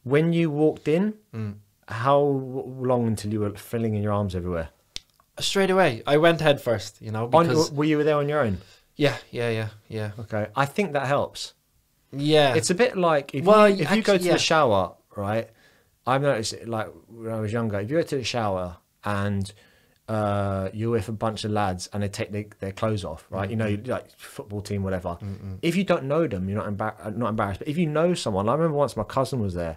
When you walked in, how long until you were flinging your arms everywhere? Straight away. I went head first, you know, because... Were you there on your own? Yeah. Okay. I think that helps. Yeah. It's a bit like, if you go to the shower, right? I've noticed it, like, when I was younger, if you go to the shower and you're with a bunch of lads and they take their clothes off, right? You know, like football team, whatever. If you don't know them, you're not embarrassed. But if you know someone, I remember once my cousin was there,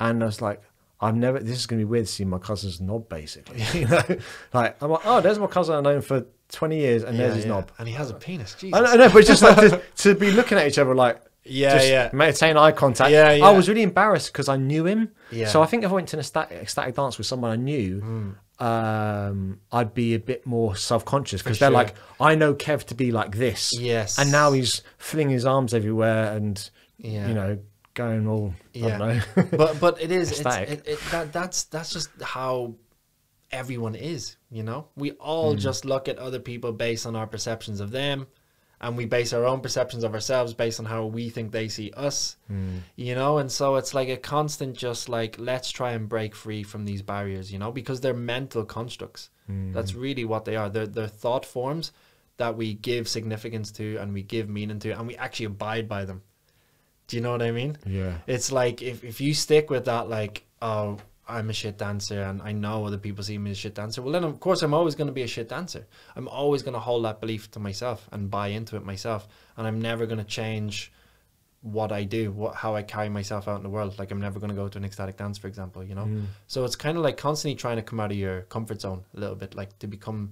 and I was like, this is going to be weird to see my cousin's knob, basically. You know, like, I'm like, oh, there's my cousin I've known for 20 years, and there's his knob. And he has a penis, Jesus. I know, but it's just like to be looking at each other like, maintain eye contact. I was really embarrassed because I knew him. So I think if I went to an ecstatic dance with someone I knew, I'd be a bit more self-conscious, because they're like, I know Kev to be like this. Yes. And now he's flinging his arms everywhere and, you know, going all, I don't know. but it is, that's just how everyone is, you know? We all just look at other people based on our perceptions of them, and we base our own perceptions of ourselves based on how we think they see us, you know? And so it's like a constant, just like, let's try and break free from these barriers, you know, because they're mental constructs. That's really what they are. They're thought forms that we give significance to, and we give meaning to, and we actually abide by them. Do you know what I mean? Yeah. It's like, if you stick with that, like, oh, I'm a shit dancer and I know other people see me as a shit dancer, well then of course I'm always going to be a shit dancer. I'm always going to hold that belief to myself and buy into it myself, and I'm never going to change what I do, how I carry myself out in the world. Like, I'm never going to go to an ecstatic dance, for example, you know? So it's kind of like constantly trying to come out of your comfort zone a little bit, like to become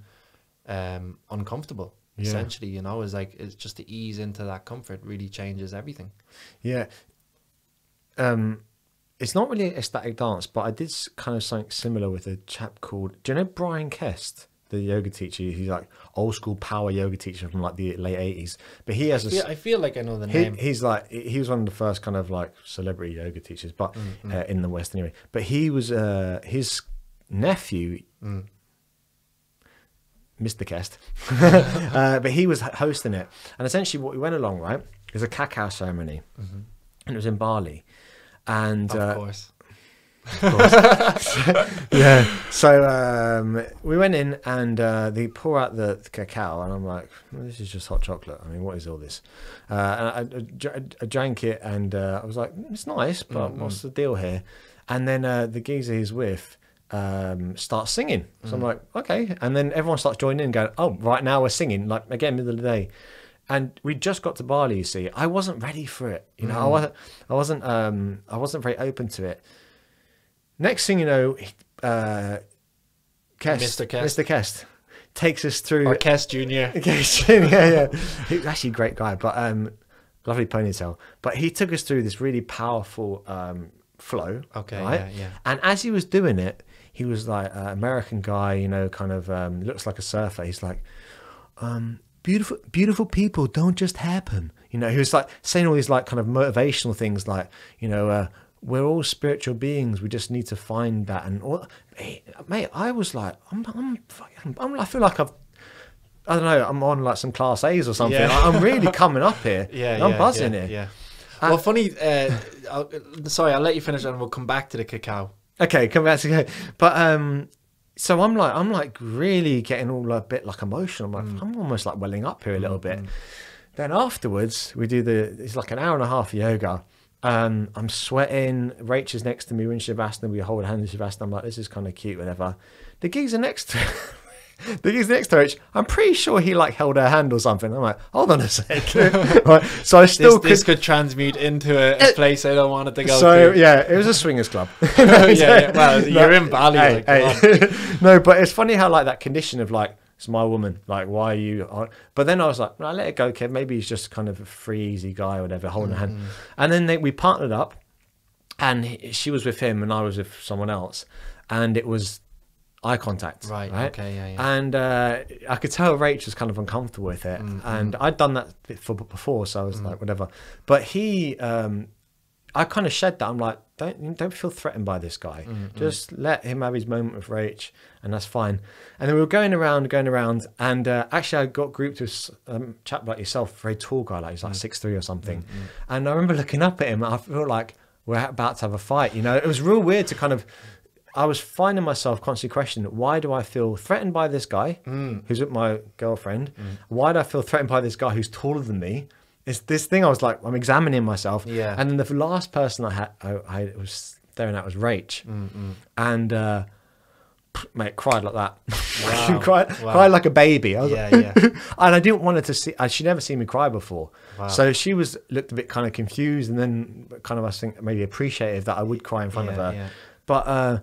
uncomfortable. Essentially, you know, is like, it's just to ease into that comfort really changes everything. It's not really an ecstatic dance, but I did kind of something similar with a chap called, do you know Brian Kest, the yoga teacher? He's like old school power yoga teacher from like the late 80s, but he has I feel like I know the name. He's like, he was one of the first kind of like celebrity yoga teachers, but in the West anyway. But he was his nephew, Mr. Kest, but he was hosting it, and essentially what we went along, right, it was a cacao ceremony, and it was in Bali, and of course. So we went in, and they pour out the cacao, and I'm like, well, this is just hot chocolate. I mean, what is all this? And I drank it, and I was like, it's nice, but what's the deal here? And then the geezer he's with starts singing, so I'm like, okay, and then everyone starts joining in and going, oh, right now we're singing, like, again, middle of the day. And we just got to Bali, you see. I wasn't ready for it, you know. I wasn't very open to it. Next thing you know, Mr. Kest takes us through, or Kest Jr. He's actually a great guy, but lovely ponytail, but he took us through this really powerful flow. Right? And as he was doing it, he was like an American guy, you know, kind of looks like a surfer. He's like, beautiful people don't just happen, you know. He was like saying all these like kind of motivational things, like, you know, we're all spiritual beings, we just need to find that. And all, mate, I was like, I feel like I don't know, I'm on like some class A's or something. I'm really coming up here. I'm buzzing here. Well, funny, sorry, I'll let you finish and we'll come back to the cacao. Okay, come back to the cacao. But so I'm like really getting all a bit like emotional. I'm almost like welling up here a little bit. then afterwards we do it's like an hour and a half of yoga. I'm sweating. Rachel's next to me when Shavasana. We hold hands in Shavasana. I'm like, this is kind of cute, whatever. The geezer next to Rach, I'm pretty sure he like held her hand or something. I'm like, hold on a sec. Right. So I still this could transmute into a place I don't want it to go. So yeah, it was a swingers club. yeah. Well, you're in Bali. No, but it's funny how like that condition of like, it's my woman. Like, why are you on? But then I was like, I let it go, Kev. Maybe he's just kind of a free, easy guy or whatever, holding a hand. And then we partnered up, and she was with him and I was with someone else, and it was eye contact. Right. Okay. Yeah. And I could tell Rach was kind of uncomfortable with it, and I'd done that before, so I was like, whatever. But he, I kind of shed that. I'm like, don't feel threatened by this guy. Just let him have his moment with Rach, and that's fine. And then we were going around, and actually I got grouped with a chap like yourself, a very tall guy, like he's like 6'3" or something. And I remember looking up at him, and I felt like we're about to have a fight. You know, it was real weird to kind of. I was finding myself constantly questioning, why do I feel threatened by this guy who's with my girlfriend? Why do I feel threatened by this guy who's taller than me? It's this thing I was like, I'm examining myself. Yeah. And then the last person I was staring at was Rach. And mate, cried like that. Wow. cried like a baby. I was like, and I didn't want her to see, she'd never seen me cry before. Wow. So she looked a bit kind of confused, and then kind of, I think, maybe appreciative that I would cry in front of her. Yeah. But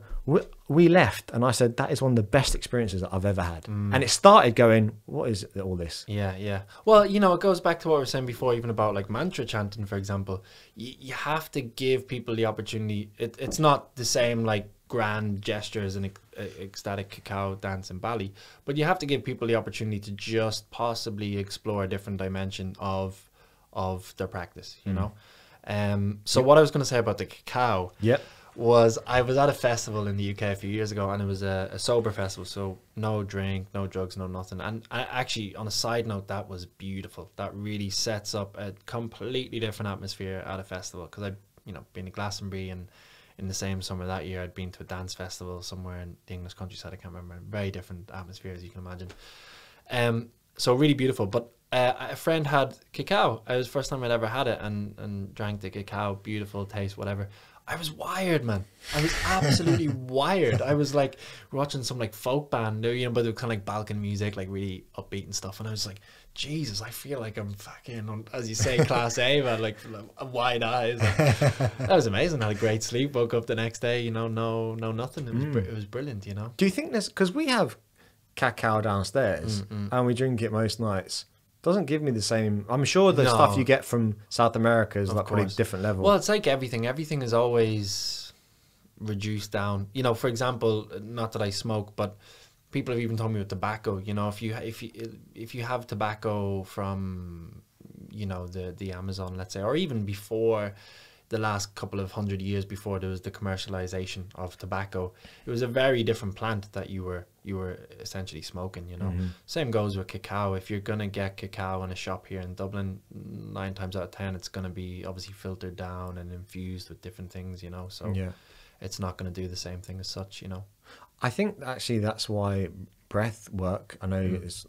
we left, and I said, that is one of the best experiences that I've ever had. And it started going, what is all this? Yeah. Well, you know, it goes back to what we were saying before, even about like mantra chanting, for example. You have to give people the opportunity. It's not the same like grand gesture as an ecstatic cacao dance in Bali, but you have to give people the opportunity to just possibly explore a different dimension of their practice, you know? So what I was going to say about the cacao was I was at a festival in the UK a few years ago, and it was a sober festival, so no drink, no drugs, no nothing. And actually, on a side note, that was beautiful. That really sets up a completely different atmosphere at a festival, because I've been to Glastonbury, and in the same summer that year I'd been to a dance festival somewhere in the English countryside. I can't remember. Very different atmosphere, as you can imagine. So really beautiful. But a friend had cacao. It was the first time I'd ever had it, and drank the cacao. Beautiful taste, whatever. I was wired, man. I was absolutely wired. I was like watching some like folk band, but it was kind of like Balkan music, like really upbeat and stuff. And I was like, Jesus, I feel like I'm fucking, as you say, class A, man, like wide eyes. That was amazing. I had a great sleep. Woke up the next day, no nothing. It was brilliant, you know. Do you think this, because we have cacao downstairs and we drink it most nights, doesn't give me the same. I'm sure the stuff you get from South America is like probably a different level. Well, it's like everything. Everything is always reduced down. You know, for example, not that I smoke, but people have even told me with tobacco. You know, if you have tobacco from, the Amazon, let's say, or even before the last couple of 100 years before there was the commercialization of tobacco, it was a very different plant that you were essentially smoking, you know. Same goes with cacao. If you're gonna get cacao in a shop here in Dublin, 9 times out of 10 it's gonna be obviously filtered down and infused with different things, you know, so it's not gonna do the same thing as such, you know. I think actually that's why breath work, I know it's,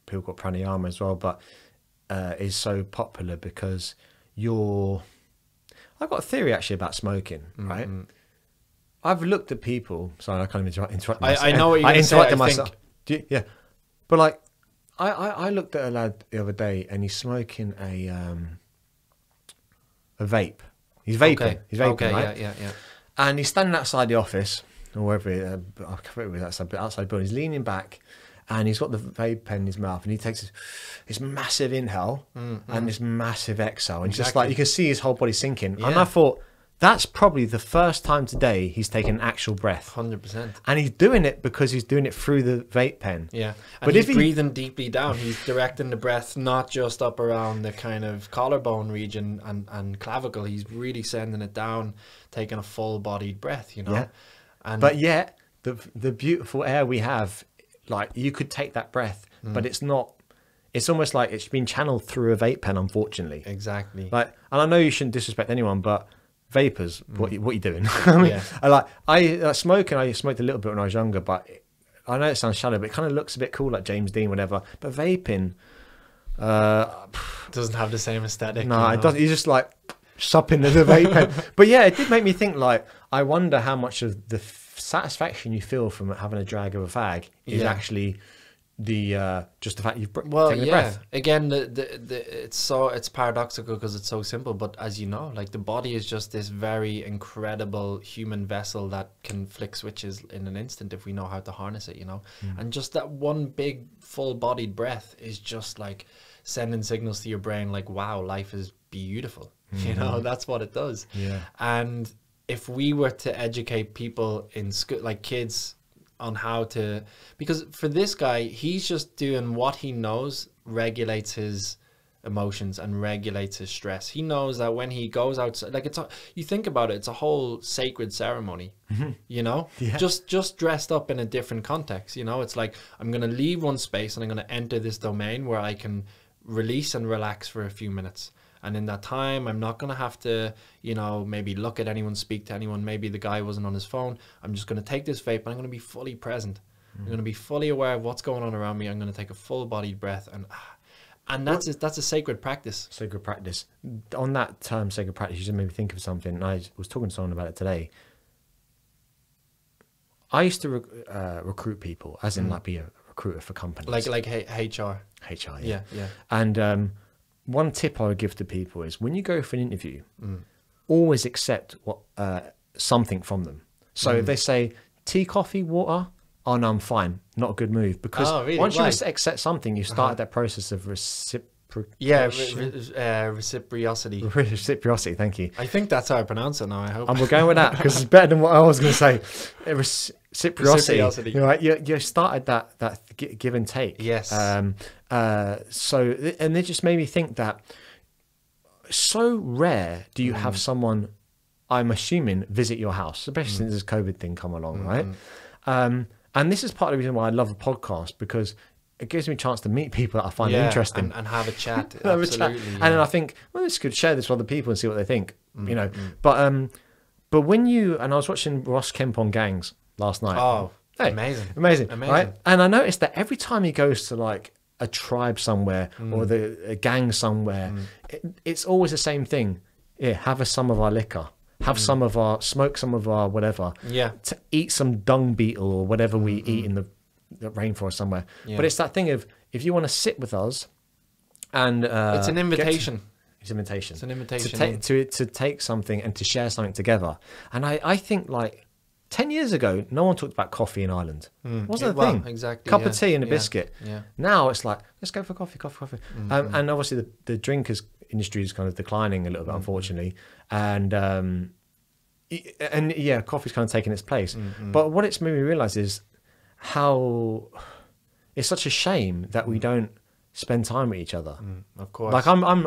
people got pranayama as well, but is so popular, because I've got a theory actually about smoking, right? I've looked at people. Sorry, I kind of interrupt myself. I know what you're going to say. I myself. Yeah, but like, I looked at a lad the other day, and he's smoking a vape. He's vaping. Okay. He's vaping, okay, right? Yeah. And he's standing outside the office, or wherever I can't remember outside the building. He's leaning back, and he's got the vape pen in his mouth, and he takes this massive inhale and this massive exhale, and just like you can see his whole body sinking. And I thought, that's probably the first time today he's taken an actual breath. 100%. And he's doing it because he's doing it through the vape pen. Yeah. And he's breathing deeply down. He's directing the breath not just up around the kind of collarbone region and clavicle. He's really sending it down, taking a full-bodied breath, you know. Yeah. But yet, the beautiful air we have, like, you could take that breath, but it's not. It's almost like it's been channeled through a vape pen, unfortunately. Exactly. Like, and I know you shouldn't disrespect anyone, but vapors, what you doing? I mean, I smoked a little bit when I was younger, but I know it sounds shallow, but it kind of looks a bit cool, like James Dean, whatever. But vaping, Doesn't have the same aesthetic. No, it doesn't. You just like supping the vape pen. But yeah, it did make me think, like, I wonder how much of the satisfaction you feel from having a drag of a fag is actually the just the fact you've taken a breath. Again, it's paradoxical because it's so simple, but as you know, like, the body is just this very incredible human vessel that can flick switches in an instant if we know how to harness it, you know. And just that one big full-bodied breath is just like sending signals to your brain like, wow, life is beautiful. You know, that's what it does. And if we were to educate people in school, like kids, on how to, because for this guy, he's just doing what he knows regulates his emotions and regulates his stress. He knows that when he goes outside, like, you think about it, it's a whole sacred ceremony, you know, just dressed up in a different context. You know, it's like, I'm going to leave one space and I'm going to enter this domain where I can release and relax for a few minutes. And in that time, I'm not going to have to, you know, maybe look at anyone, speak to anyone. Maybe the guy wasn't on his phone. I'm just going to take this vape and I'm going to be fully present. I'm going to be fully aware of what's going on around me. I'm going to take a full-bodied breath. And that's a sacred practice. Sacred practice. On that term, sacred practice, you just made me think of something. And I was talking to someone about it today. I used to recruit people, as in like be a recruiter for companies. Like HR. HR, yeah. And one tip I would give to people is, when you go for an interview, always accept something from them. So if they say tea, coffee, water, oh no, I'm fine. Not a good move, because once you accept something, you start that process of reciprocity. Reciprocity, thank you. I think that's how I pronounce it now, I hope. And we're going with that because it's better than what I was going to say. Reciprocity. Right? You started that give and take. Yes. So, and it just made me think that so rare do you have someone, I'm assuming, visit your house, especially since this COVID thing come along, right? And this is part of the reason why I love a podcast, because it gives me a chance to meet people that I find interesting and have a chat. Have a chat. And then I think, well, this could share this with other people and see what they think, you know. But when and I was watching Ross Kemp on Gangs last night. Oh, hey, amazing, right? And I noticed that every time he goes to like a tribe somewhere or a gang somewhere, it's always the same thing. Yeah, have some of our liquor. Have some of our, smoke some of our whatever. Yeah. To eat some dung beetle or whatever we eat in the rainforest somewhere. But it's that thing of, if you want to sit with us and it's an invitation. It's an invitation. It's an invitation to take something and to share something together. And I think, like, 10 years ago, no one talked about coffee in Ireland. Wasn't a thing. Exactly. Cup of tea and a biscuit. Yeah. Now it's like, let's go for coffee. And obviously the drinkers industry is kind of declining a little bit, unfortunately. And yeah, coffee's kind of taking its place. But what it's made me realize is how it's such a shame that we don't spend time with each other. Of course. Like I'm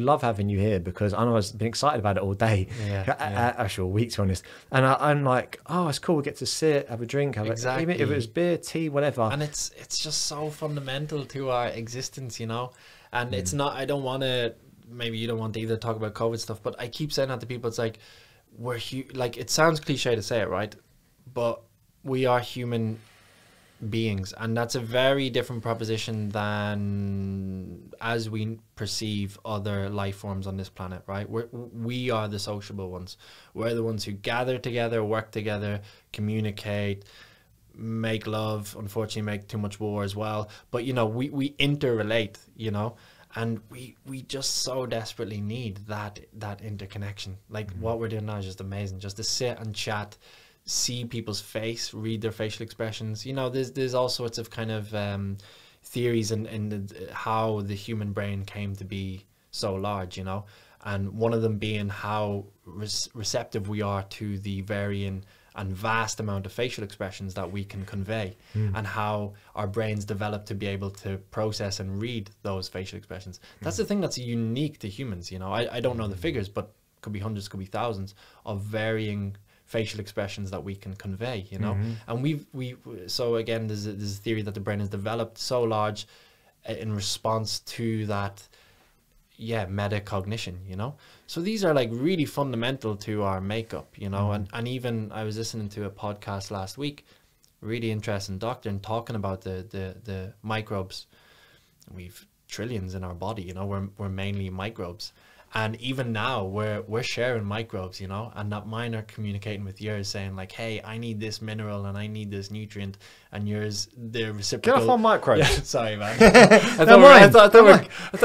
love having you here, because I know I've been excited about it all day. Actually, a week, to be honest. And I'm like, oh, it's cool. We get to sit, have a drink, even if it was beer, tea, whatever. And it's just so fundamental to our existence, you know. And it's not. I don't want to. Maybe you don't want to either talk about COVID stuff, but I keep saying that to people. It's like, like, it sounds cliche to say it, right? But we are human beings, and that's a very different proposition than as we perceive other life forms on this planet, right? We are the sociable ones. We're the ones who gather together, work together, communicate, make love, unfortunately make too much war as well, but you know, we interrelate, you know. And we just so desperately need that interconnection. Like what we're doing now is just amazing. Just to sit and chat, see people's face, read their facial expressions. You know, there's all sorts of kind of theories in how the human brain came to be so large, you know. And one of them being how receptive we are to the varying and vast amount of facial expressions that we can convey, and how our brains develop to be able to process and read those facial expressions. That's the thing that's unique to humans, you know. I don't know the figures, but could be hundreds, could be thousands of varying facial expressions that we can convey, you know. And so again, there's a theory that the brain has developed so large in response to that metacognition, you know. So these are like really fundamental to our makeup, you know. And even I was listening to a podcast last week, really interesting doctor, and talking about the microbes. We've trillions in our body, you know. We're mainly microbes. And even now we're sharing microbes, you know, and that mine are communicating with yours saying like, hey, I need this mineral and I need this nutrient, and yours, they're reciprocal. Get off on microbes. Yeah, sorry, man. I thought we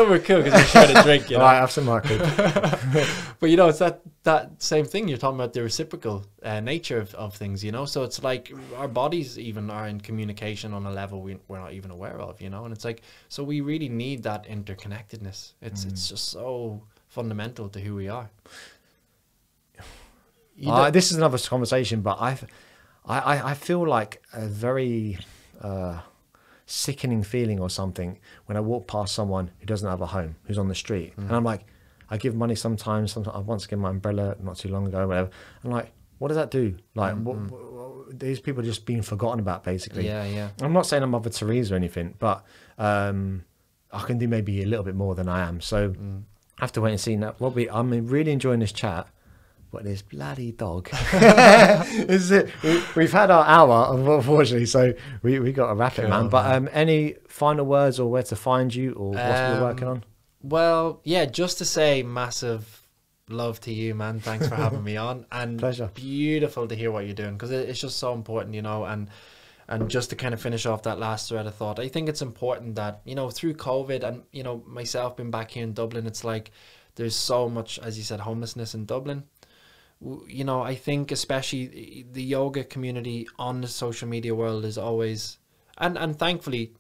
were cool because we're sharing a drink, you know. Right, have some microbes. But you know, it's that same thing. You're talking about the reciprocal nature of things, you know. So it's like our bodies even are in communication on a level we're not even aware of, you know. And it's like, so we really need that interconnectedness. It's just so fundamental to who we are. This is another conversation, but I feel like a very sickening feeling or something when I walk past someone who doesn't have a home, who's on the street, and I'm like, I give money sometimes. I once gave my umbrella not too long ago, whatever. I'm like, what does that do? Like, these people are just being forgotten about, basically. Yeah. I'm not saying I'm Mother Teresa or anything, but I can do maybe a little bit more than I am. So I have to wait and see. Now, Robbie, I'm really enjoying this chat, but this bloody dog. This is it. We've had our hour, unfortunately, so we got to wrap it, man. But any final words or where to find you or what we're working on? Well, yeah, just to say massive love to you, man. Thanks for having me on. And pleasure. Beautiful to hear what you're doing, because it's just so important, you know. And just to kind of finish off that last thread of thought, I think it's important that, you know, through COVID and, you know, myself being back here in Dublin, it's like there's so much, as you said, homelessness in Dublin. You know, I think especially the yoga community on the social media world is always, and thankfully,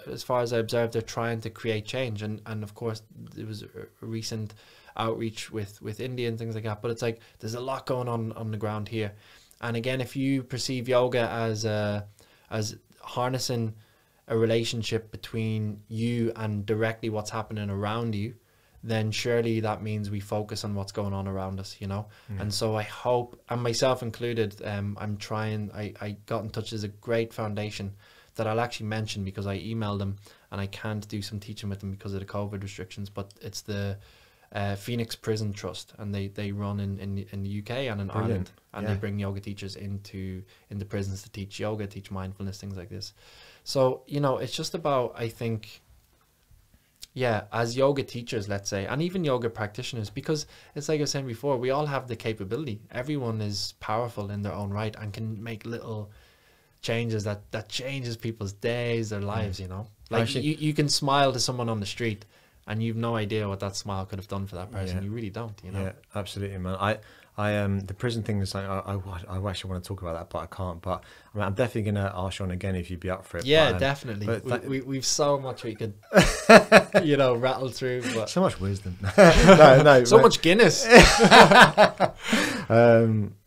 as far as I observed, they're trying to create change. And of course, there was a recent outreach with India and things like that. But it's like there's a lot going on the ground here. And again, if you perceive yoga as harnessing a relationship between you and directly what's happening around you, then surely that means we focus on what's going on around us, you know. And so I hope, and myself included, I'm trying, I got in touch. There's a great foundation that I'll actually mention because I emailed them and I can't do some teaching with them because of the COVID restrictions, but it's the Phoenix Prison Trust, and they run in the UK and in Ireland, and they bring yoga teachers into prisons to teach yoga, teach mindfulness, things like this. So, you know, it's just about, I think, yeah, as yoga teachers, let's say, and even yoga practitioners, because it's like I was saying before, we all have the capability. Everyone is powerful in their own right and can make little changes that changes people's days, their lives, you know. Like actually, you can smile to someone on the street and you've no idea what that smile could have done for that person. You really don't, you know. Yeah, absolutely, man. I the prison thing is like I actually want to talk about that, but I can't. But I mean, I'm definitely gonna ask you on again if you'd be up for it. Yeah, but, definitely. But we've so much we could, you know, rattle through. But so much wisdom. no, so much Guinness.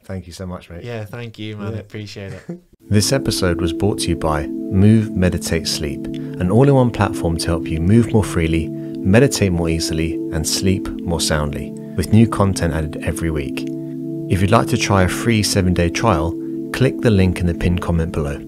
Thank you so much, mate. Yeah, thank you, man. I appreciate it. This episode was brought to you by Move, Meditate, Sleep, an all-in-one platform to help you move more freely, meditate more easily, and sleep more soundly, with new content added every week. If you'd like to try a free 7-day trial, click the link in the pinned comment below.